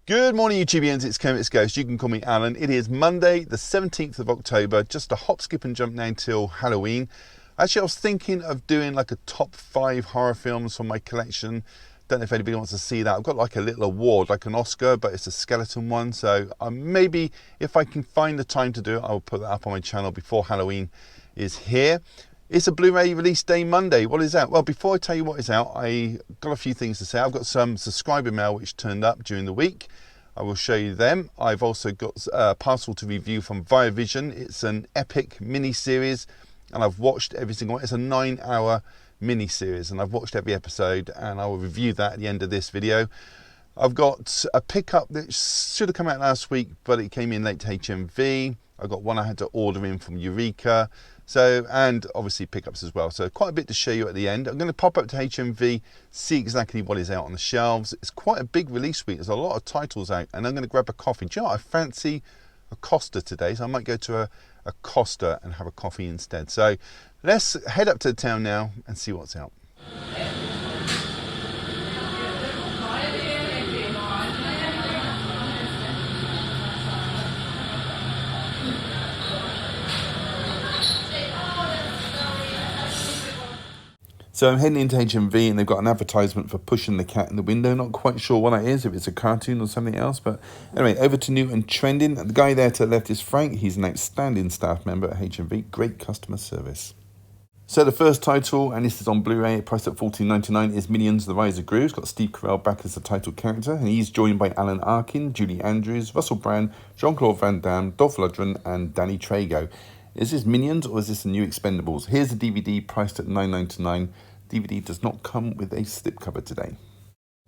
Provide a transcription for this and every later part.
Good morning, YouTubians. It's Kermit's Ghost. You can call me Alan. It is Monday, the 17th of October. Just a hop, skip, and jump now until Halloween. Actually, I was thinking of doing like a top 5 horror films from my collection. Don't know if anybody wants to see that. I've got like a little award, like an Oscar, but it's a skeleton one. So maybe if I can find the time to do it, I'll put that up on my channel before Halloween is here. It's a Blu-ray release day Monday. What is that? Well, before I tell you what is out, I got a few things to say. I've got some subscriber mail which turned up during the week. I will show you them. I've also got a parcel to review from Via Vision. It's an epic mini-series, and I've watched every single one. It's a 9-hour mini-series, and I've watched every episode, and I will review that at the end of this video. I've got a pickup that should have come out last week, but it came in late to HMV. I've got one I had to order in from Eureka. So, and obviously pickups as well. So quite a bit to show you at the end. I'm going to pop up to HMV, see exactly what is out on the shelves. It's quite a big release week. There's a lot of titles out, and I'm going to grab a coffee. Do you know what? I fancy a Costa today, so I might go to a Costa and have a coffee instead. So let's head up to the town now and see what's out. So I'm heading into HMV, and they've got an advertisement for Pushing the Cat in the Window. Not quite sure what that is, if it's a cartoon or something else. But anyway, over to new and trending. The guy there to the left is Frank. He's an outstanding staff member at HMV. Great customer service. So the first title, and this is on Blu-ray, priced at $14.99, is Minions: The Rise of Gru. It's got Steve Carell back as the title character, and he's joined by Alan Arkin, Julie Andrews, Russell Brand, Jean-Claude Van Damme, Dolph Lundgren, and Danny Trejo. Is this Minions or is this the new Expendables? Here's the DVD priced at $9.99. DVD does not come with a slipcover today.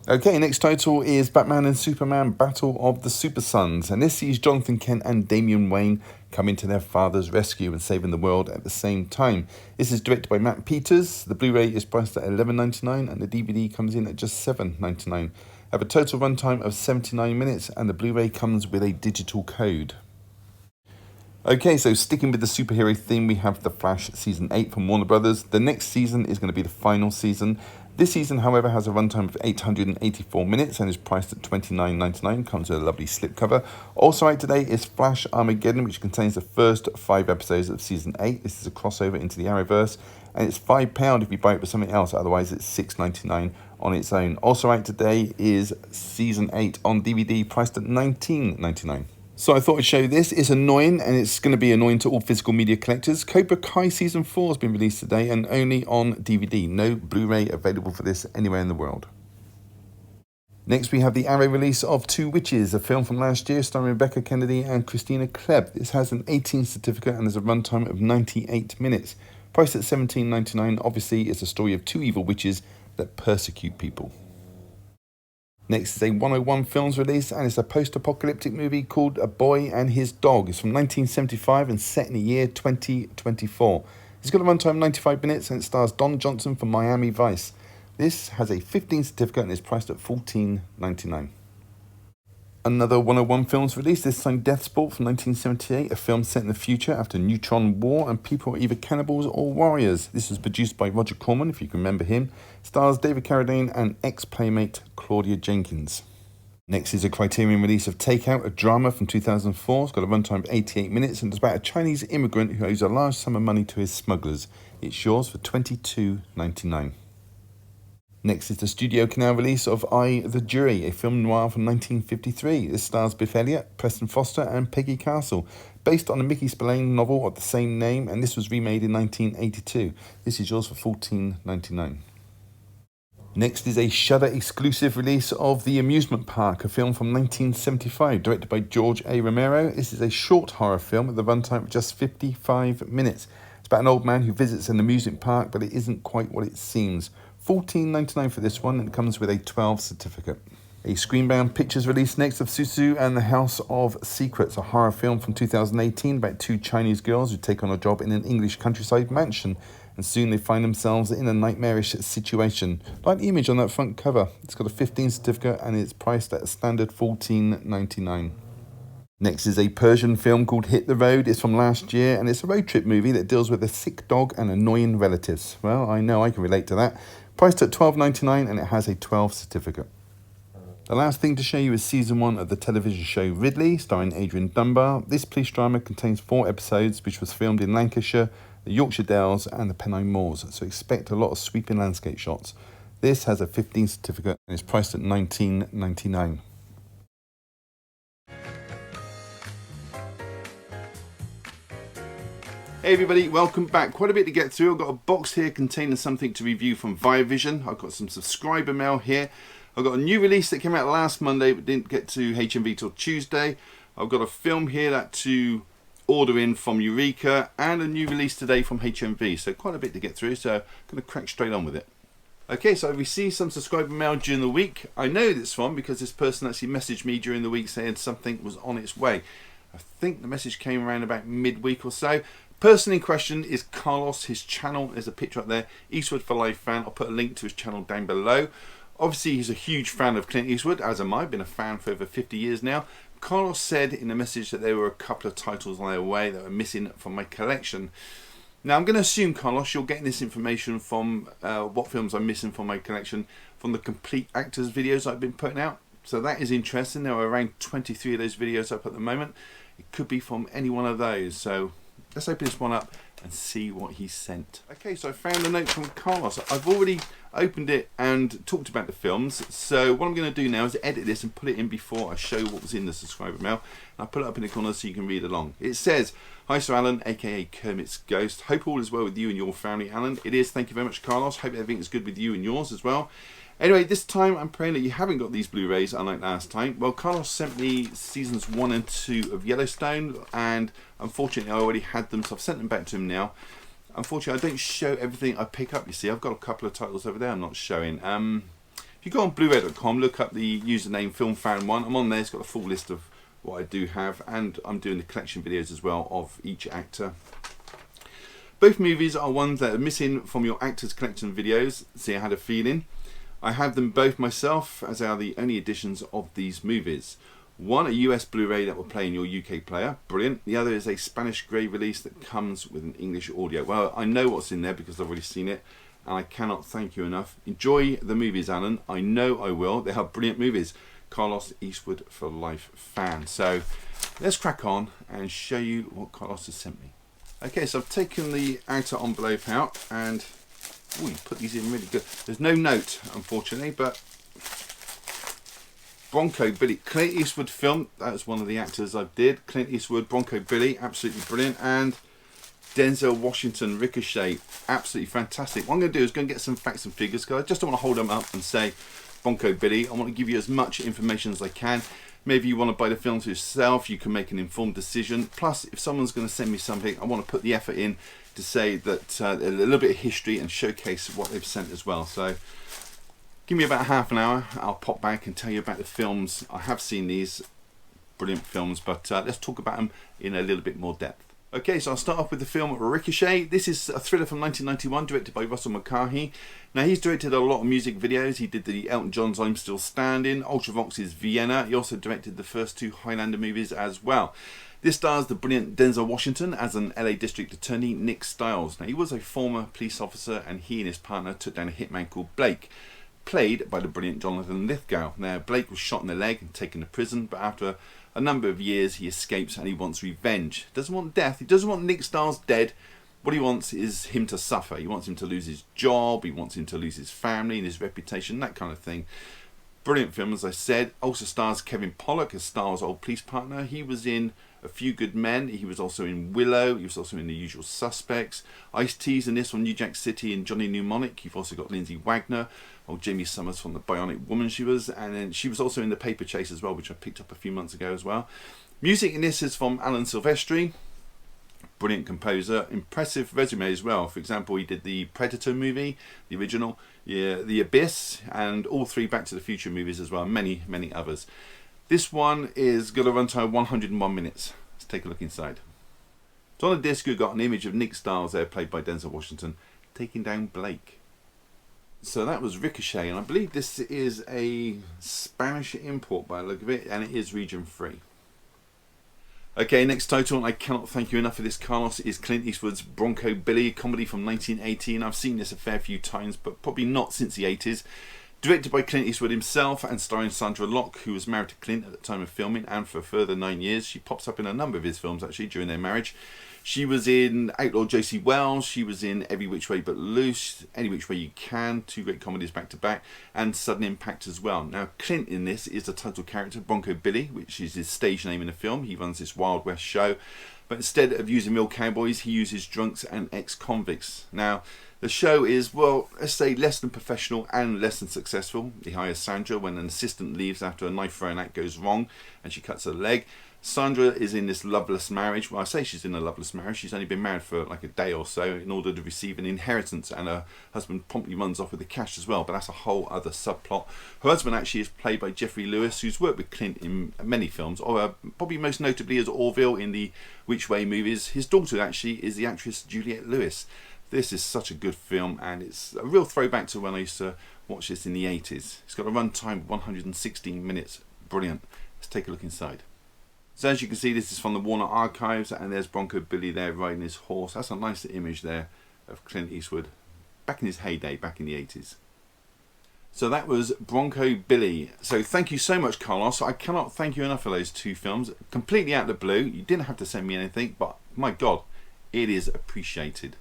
Okay, next title is Batman and Superman Battle of the Super Sons. And this sees Jonathan Kent and Damian Wayne coming to their father's rescue and saving the world at the same time. This is directed by Matt Peters. The Blu-ray is priced at $11.99 and the DVD comes in at just $7.99. Have a total runtime of 79 minutes and the Blu-ray comes with a digital code. Okay, so sticking with the superhero theme, we have The Flash Season 8 from Warner Brothers. The next season is going to be the final season. This season, however, has a runtime of 884 minutes and is priced at $29.99. Comes with a lovely slipcover. Also out today is Flash Armageddon, which contains the first 5 episodes of Season 8. This is a crossover into the Arrowverse, and it's £5 if you buy it with something else. Otherwise, it's $6.99 on its own. Also out today is Season 8 on DVD, priced at $19.99. So I thought I'd show you this. It's annoying, and it's going to be annoying to all physical media collectors. Cobra Kai Season 4 has been released today and only on DVD. No Blu-ray available for this anywhere in the world. Next, we have the Arrow release of Two Witches, a film from last year starring Rebecca Kennedy and Christina Klebb. This has an 18 certificate and has a runtime of 98 minutes. Priced at $17.99. Obviously, it's a story of 2 evil witches that persecute people. Next is a 101 Films release, and it's a post-apocalyptic movie called A Boy and His Dog. It's from 1975 and set in the year 2024. It's got a runtime of 95 minutes and it stars Don Johnson from Miami Vice. This has a 15 certificate and is priced at $14.99. Another 101 Films release, this time Death Sport from 1978, a film set in the future after neutron war and people are either cannibals or warriors. This was produced by Roger Corman, if you can remember him. Stars David Carradine and ex-playmate Claudia Jenkins. Next is a Criterion release of Takeout, a drama from 2004. It's got a runtime of 88 minutes and it's about a Chinese immigrant who owes a large sum of money to his smugglers. It's yours for $22.99. Next is the Studio Canal release of I, the Jury, a film noir from 1953. This stars Biff Elliott, Preston Foster and Peggy Castle. Based on a Mickey Spillane novel of the same name, and this was remade in 1982. This is yours for $14.99. Next is a Shudder exclusive release of The Amusement Park, a film from 1975, directed by George A. Romero. This is a short horror film with a runtime of just 55 minutes. It's about an old man who visits an amusement park, but it isn't quite what it seems. $14.99 for this one, and it comes with a 12 certificate. A Screenbound Pictures release next of Susu and the House of Secrets, a horror film from 2018 about 2 Chinese girls who take on a job in an English countryside mansion, and soon they find themselves in a nightmarish situation. Like the image on that front cover, it's got a 15 certificate and it's priced at a standard $14.99. Next is a Persian film called Hit the Road. It's from last year and it's a road trip movie that deals with a sick dog and annoying relatives. Well, I know I can relate to that. Priced at $12.99 and it has a 12 certificate. The last thing to show you is season 1 of the television show Ridley, starring Adrian Dunbar. This police drama contains 4 episodes, which was filmed in Lancashire, the Yorkshire Dales and the Pennine Moors, so expect a lot of sweeping landscape shots. This has a 15 certificate and is priced at $19.99. Hey everybody, welcome back. Quite a bit to get through. I've got a box here containing something to review from Viavision. I've got some subscriber mail here. I've got a new release that came out last Monday but didn't get to HMV till Tuesday. I've got a film here that to order in from Eureka and a new release today from HMV. So quite a bit to get through, so I'm going to crack straight on with it. Okay, so I received some subscriber mail during the week. I know this one because this person actually messaged me during the week saying something was on its way. I think the message came around about midweek or so. Person in question is Carlos. His channel, there's a picture up there, Eastwood for Life fan. I'll put a link to his channel down below. Obviously he's a huge fan of Clint Eastwood, as am I. Been a fan for over 50 years now. Carlos said in a message that there were a couple of titles on their way that were missing from my collection. Now I'm going to assume, Carlos, you're getting this information from what films I'm missing from my collection from the complete actors videos I've been putting out. So that is interesting. There are around 23 of those videos up at the moment. It could be from any one of those. So let's open this one up and see what he sent. Okay, so I found a note from Carlos. I've already opened it and talked about the films. So what I'm going to do now is edit this and put it in before I show what was in the subscriber mail. I'll put it up in the corner so you can read along. It says, "Hi Sir Alan, aka Kermit's Ghost. Hope all is well with you and your family, Alan." It is, thank you very much, Carlos. Hope everything is good with you and yours as well. Anyway, this time I'm praying that you haven't got these Blu-rays unlike last time. Well, Carlos sent me seasons 1 and 2 of Yellowstone, and unfortunately I already had them, so I've sent them back to him now. Unfortunately, I don't show everything I pick up, you see. I've got a couple of titles over there I'm not showing. If you go on Blu-ray.com, look up the username FilmFan1. I'm on there, it's got a full list of what I do have, and I'm doing the collection videos as well of each actor. Both movies are ones that are missing from your actors collection videos. See, I had a feeling. I have them both myself, as they are the only editions of these movies. One, a US Blu-ray that will play in your UK player, brilliant. The other is a Spanish grey release that comes with an English audio. Well, I know what's in there because I've already seen it, and I cannot thank you enough. Enjoy the movies, Alan. I know I will. They are brilliant movies. Carlos, Eastwood for Life fan. So let's crack on and show you what Carlos has sent me. Okay, so I've taken the outer envelope out and you put these in really good. There's no note, unfortunately, but Bronco Billy, Clint Eastwood film. That was one of the actors I did. Clint Eastwood, Bronco Billy, absolutely brilliant. And Denzel Washington, Ricochet, absolutely fantastic. What I'm going to do is go and get some facts and figures, because I just don't want to hold them up and say Bronco Billy. I want to give you as much information as I can. Maybe you want to buy the film for yourself, you can make an informed decision. Plus, if someone's going to send me something, I want to put the effort in to say that a little bit of history and showcase what they've sent as well. So give me about half an hour, I'll pop back and tell you about the films. I have seen these brilliant films, but let's talk about them in a little bit more depth. Okay, so I'll start off with the film Ricochet. This is a thriller from 1991, directed by Russell Mulcahy. Now, he's directed a lot of music videos. He did the Elton John's I'm Still Standing, Ultravox's Vienna. He also directed the first 2 Highlander movies as well. This stars the brilliant Denzel Washington as an LA District Attorney, Nick Stiles. Now, he was a former police officer, and he and his partner took down a hitman called Blake, played by the brilliant Jonathan Lithgow. Now, Blake was shot in the leg and taken to prison, but after a number of years he escapes and he wants revenge. He doesn't want death, he doesn't want Nick Stiles dead. What he wants is him to suffer. He wants him to lose his job, he wants him to lose his family and his reputation, that kind of thing. Brilliant film, as I said. Also stars Kevin Pollak as Stiles' old police partner. He was in A Few Good Men, he was also in Willow, he was also in The Usual Suspects. Ice-T's in this from New Jack City and Johnny Mnemonic. You've also got Lindsay Wagner, or Jamie Summers from The Bionic Woman she was, and then she was also in The Paper Chase as well, which I picked up a few months ago as well. Music in this is from Alan Silvestri, brilliant composer, impressive resume as well. For example, he did the Predator movie, the original, The Abyss, and all 3 Back to the Future movies as well, many, many others. This one is got a runtime 101 minutes. Let's take a look inside. So on the disc we've got an image of Nick Stiles there, played by Denzel Washington, taking down Blake. So that was Ricochet, and I believe this is a Spanish import by the look of it, and it is region free. Okay, next title, and I cannot thank you enough for this, Carlos, is Clint Eastwood's Bronco Billy, a comedy from 1918. I've seen this a fair few times, but probably not since the 80s. Directed by Clint Eastwood himself and starring Sandra Locke, who was married to Clint at the time of filming, and for a further 9 years. She pops up in a number of his films actually during their marriage. She was in Outlaw Josie Wells, she was in Every Which Way But Loose, Any Which Way You Can, two great comedies back to back, and Sudden Impact as well. Now Clint in this is the title character, Bronco Billy, which is his stage name in the film. He runs this Wild West show, but instead of using real cowboys, he uses drunks and ex-convicts. Now, the show is, well, let's say less than professional and less than successful. He hires Sandra when an assistant leaves after a knife throwing act goes wrong and she cuts her leg. Sandra is in this loveless marriage. Well, I say she's in a loveless marriage. She's only been married for like a day or so in order to receive an inheritance, and her husband promptly runs off with the cash as well, but that's a whole other subplot. Her husband actually is played by Jeffrey Lewis, who's worked with Clint in many films, or probably most notably as Orville in the Which Way movies. His daughter actually is the actress Juliette Lewis. This is such a good film, and it's a real throwback to when I used to watch this in the 80s. It's got a runtime of 116 minutes. Brilliant. Let's take a look inside. So as you can see, this is from the Warner Archives, and there's Bronco Billy there riding his horse. That's a nice image there of Clint Eastwood back in his heyday, back in the 80s. So that was Bronco Billy. So thank you so much, Carlos. I cannot thank you enough for those two films. Completely out of the blue. You didn't have to send me anything, but my God, it is appreciated.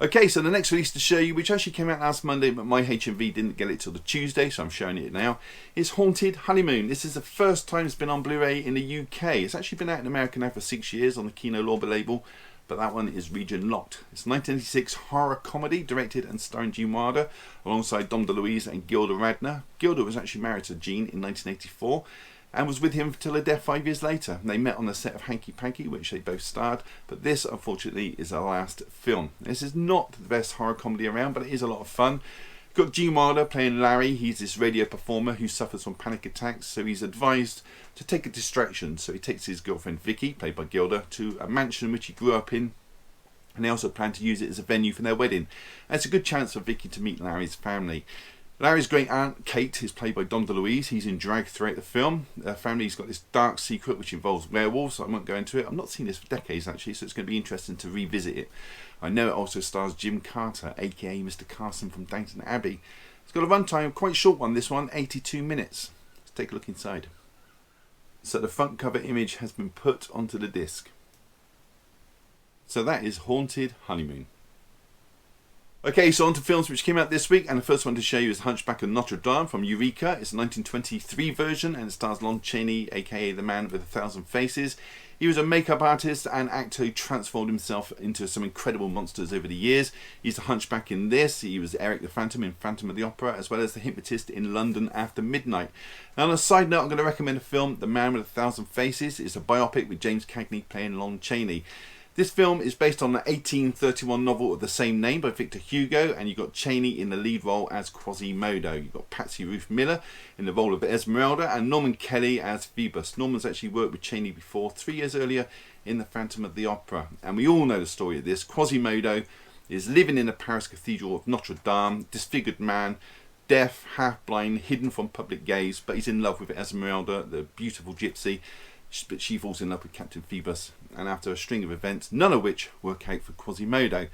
Okay, so the next release to show you, which actually came out last Monday, but my HMV didn't get it till the Tuesday, so I'm showing it now, is Haunted Honeymoon. This is the first time it's been on Blu-ray in the UK. It's actually been out in America now for 6 years on the Kino Lorber label, but that one is region locked. It's a 1986 horror comedy directed and starring Gene Wilder alongside Dom DeLuise and Gilda Radner. Gilda was actually married to Gene in 1984 and was with him till her death 5 years later. They met on the set of Hanky Panky, which they both starred, but this unfortunately is her last film. This is not the best horror comedy around, but it is a lot of fun. Got Gene Wilder playing Larry. He's this radio performer who suffers from panic attacks, so he's advised to take a distraction. So he takes his girlfriend Vicky, played by Gilda, to a mansion which he grew up in, and they also plan to use it as a venue for their wedding. And it's a good chance for Vicky to meet Larry's family. Larry's great aunt, Kate, is played by Dom DeLuise. He's in drag throughout the film. Their family's got this dark secret which involves werewolves, so I won't go into it. I've not seen this for decades actually, so it's going to be interesting to revisit it. I know it also stars Jim Carter, aka Mr. Carson from Downton Abbey. It's got a runtime, quite short one, this one, 82 minutes. Let's take a look inside. So the front cover image has been put onto the disc. So that is Haunted Honeymoon. Okay, so on to films which came out this week, and the first one to show you is Hunchback of Notre Dame from Eureka. It's a 1923 version, and it stars Lon Chaney, aka the Man with 1,000 Faces. He was a makeup artist and actor who transformed himself into some incredible monsters over the years. He's the Hunchback in this. He was Eric the Phantom in Phantom of the Opera, as well as the hypnotist in London After Midnight. Now, on a side note, I'm going to recommend a film, The Man with 1,000 Faces. It's a biopic with James Cagney playing Lon Chaney. This film is based on the 1831 novel of the same name by Victor Hugo, and you've got Chaney in the lead role as Quasimodo. You've got Patsy Ruth Miller in the role of Esmeralda, and Norman Kelly as Phoebus. Norman's actually worked with Chaney before, 3 years earlier in The Phantom of the Opera. And we all know the story of this. Quasimodo is living in the Paris Cathedral of Notre Dame, disfigured man, deaf, half-blind, hidden from public gaze, but he's in love with Esmeralda, the beautiful gypsy. But she falls in love with Captain Phoebus, and after a string of events, none of which work out for Quasimodo.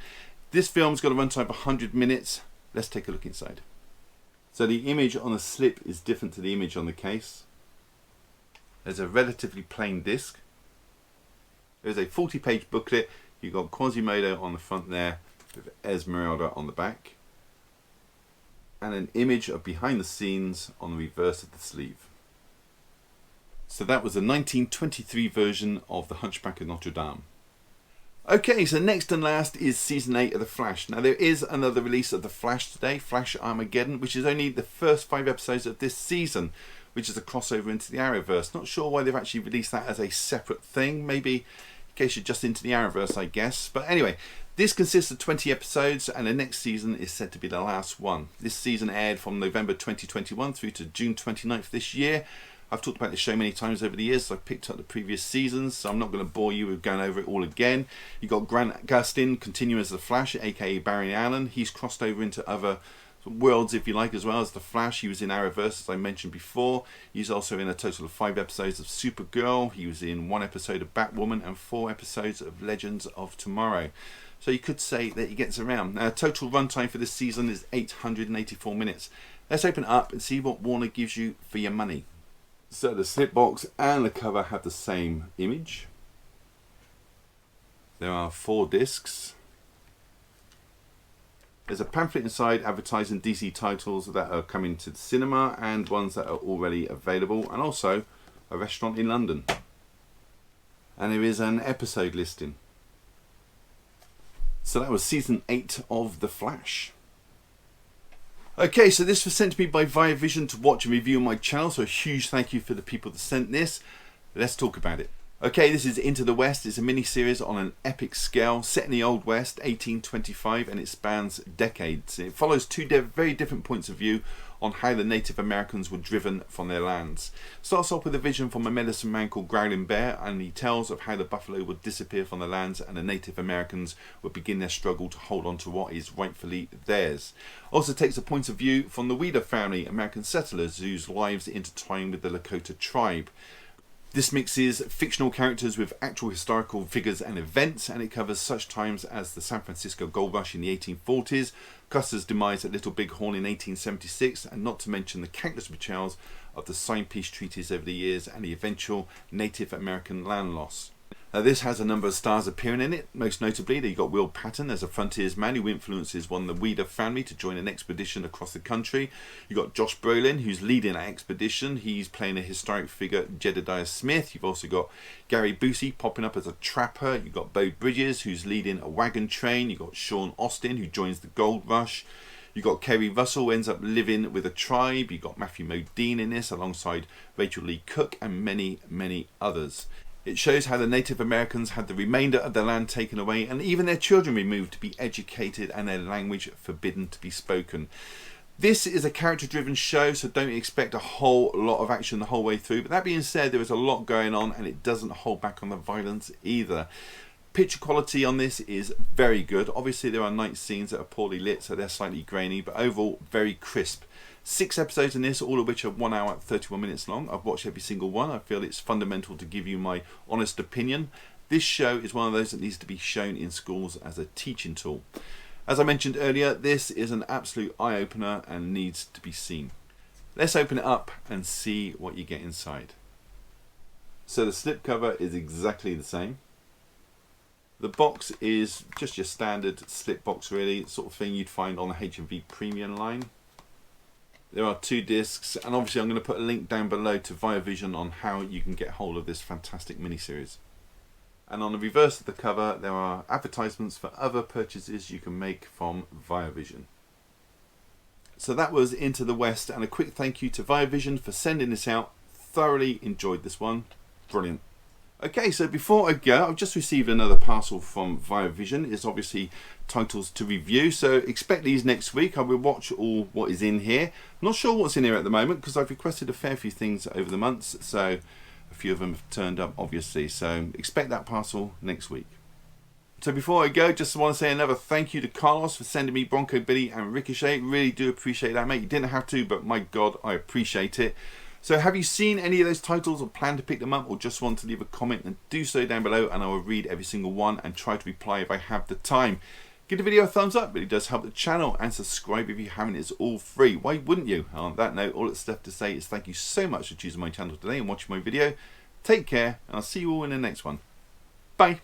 This film's got a runtime of 100 minutes. Let's take a look inside. So the image on the slip is different to the image on the case. There's a relatively plain disc. There's a 40-page booklet. You've got Quasimodo on the front there, with Esmeralda on the back, and an image of behind the scenes on the reverse of the sleeve. So that was the 1923 version of The Hunchback of Notre Dame. Okay, so next and last is Season 8 of The Flash. Now there is another release of The Flash today, Flash Armageddon, which is only the first 5 episodes of this season, which is a crossover into the Arrowverse. Not sure why they've actually released that as a separate thing, maybe in case you're just into the Arrowverse, I guess. But anyway, this consists of 20 episodes, and the next season is said to be the last one. This season aired from November 2021 through to June 29th this year. I've talked about this show many times over the years, so I've picked up the previous seasons, so I'm not going to bore you with going over it all again. You've got Grant Gustin continuing as the Flash, aka Barry Allen. He's crossed over into other worlds, if you like, as well as the Flash. He was in Arrowverse, as I mentioned before. He's also in a total of 5 episodes of Supergirl. He was in 1 episode of Batwoman and 4 episodes of Legends of Tomorrow. so you could say that he gets around. Now, total runtime for this season is 884 minutes. Let's open it up and see what Warner gives you for your money. So the slipbox and the cover have the same image. There are 4 discs. There's a pamphlet inside advertising DC titles that are coming to the cinema and ones that are already available, and also a restaurant in London. And there is an episode listing. So that was season 8 of The Flash. Okay, so this was sent to me by Viavision to watch and review on my channel, so a huge thank you for the people that sent this. Let's talk about it. Okay, this is Into the West. It's a mini-series on an epic scale, set in the Old West, 1825, and it spans decades. It follows 2 very different points of view on how the Native Americans were driven from their lands. Starts off with a vision from a medicine man called Growling Bear, and he tells of how the buffalo would disappear from the lands and the Native Americans would begin their struggle to hold on to what is rightfully theirs. Also takes a point of view from the Weeder family, American settlers whose lives intertwine with the Lakota tribe. This mixes fictional characters with actual historical figures and events, and it covers such times as the San Francisco Gold Rush in the 1840s, Custer's demise at Little Bighorn in 1876, and not to mention the countless portrayals of the signed peace treaties over the years and the eventual Native American land loss. Now, this has a number of stars appearing in it. Most notably, you've got Will Patton as a frontiersman who influences one of the Weeder family to join an expedition across the country. You've got Josh Brolin, who's leading that expedition. He's playing a historic figure, Jedediah Smith. You've also got Gary Busey popping up as a trapper. You've got Bo Bridges, who's leading a wagon train. You've got Sean Austin, who joins the Gold Rush. You've got Kerry Russell, who ends up living with a tribe. You've got Matthew Modine in this, alongside Rachel Lee Cook and many, many others. It shows how the Native Americans had the remainder of their land taken away and even their children removed to be educated and their language forbidden to be spoken. This is a character-driven show, so don't expect a whole lot of action the whole way through. But that being said, there is a lot going on and it doesn't hold back on the violence either. Picture quality on this is very good. Obviously there are night scenes that are poorly lit, so they're slightly grainy, but overall very crisp. 6 episodes in this, all of which are 1 hour 31 minutes long. I've watched every single one. I feel it's fundamental to give you my honest opinion. This show is one of those that needs to be shown in schools as a teaching tool. As I mentioned earlier, this is an absolute eye-opener and needs to be seen. Let's open it up and see what you get inside. So the slipcover is exactly the same. The box is just your standard slip box, really, sort of thing you'd find on the H&V Premium line. There are 2 discs, and obviously I'm going to put a link down below to Viavision on how you can get hold of this fantastic miniseries. And on the reverse of the cover there are advertisements for other purchases you can make from Viavision. So that was Into the West, and a quick thank you to Viavision for sending this out. Thoroughly enjoyed this one. Brilliant. Okay, so before I go, I've just received another parcel from Viavision. It's obviously titles to review, so expect these next week. I will watch all what is in here. I'm not sure what's in here at the moment because I've requested a fair few things over the months, so a few of them have turned up obviously, so expect that parcel next week. So before I go, just want to say another thank you to Carlos for sending me Bronco Billy and Ricochet. Really do appreciate that, mate. You didn't have to, but my God, I appreciate it. So have you seen any of those titles or plan to pick them up, or just want to leave a comment, and do so down below and I will read every single one and try to reply if I have the time. Give the video a thumbs up, it really does help the channel, and subscribe if you haven't. It's all free. Why wouldn't you? On that note, all that's left to say is thank you so much for choosing my channel today and watching my video. Take care, and I'll see you all in the next one. Bye.